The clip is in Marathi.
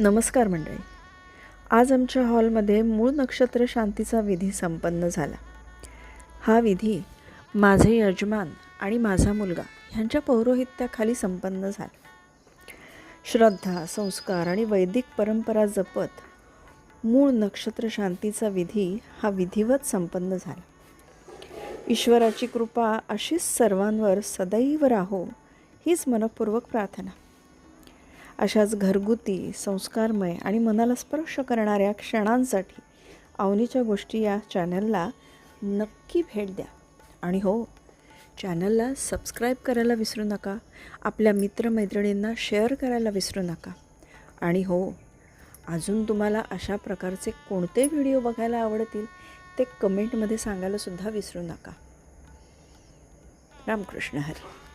नमस्कार मंडळी. आज आमच्या हॉलमध्ये मूळ नक्षत्र शांतीचा विधी संपन्न झाला. हा विधी माझे यजमान आणि माझा मुलगा ह्यांच्या पौरोहित्याखाली संपन्न झाला. श्रद्धा, संस्कार आणि वैदिक परंपरा जपत मूळ नक्षत्र शांतीचा विधी हा विधिवत संपन्न झाला. ईश्वराची कृपा अशीच सर्वांवर सदैव राहो हीच मनपूर्वक प्रार्थना. अशाच घरगुती, संस्कारमय आणि मनाला स्पर्श करणाऱ्या क्षणांसाठी अवनीच्या गोष्टी या चॅनलला नक्की भेट द्या. आणि हो, चॅनलला सबस्क्राईब करायला विसरू नका. आपल्या मित्रमैत्रिणींना शेअर करायला विसरू नका. आणि हो, अजून तुम्हाला अशा प्रकारचे कोणते व्हिडिओ बघायला आवडतील ते कमेंटमध्ये सांगायला सुद्धा विसरू नका. रामकृष्ण हरी.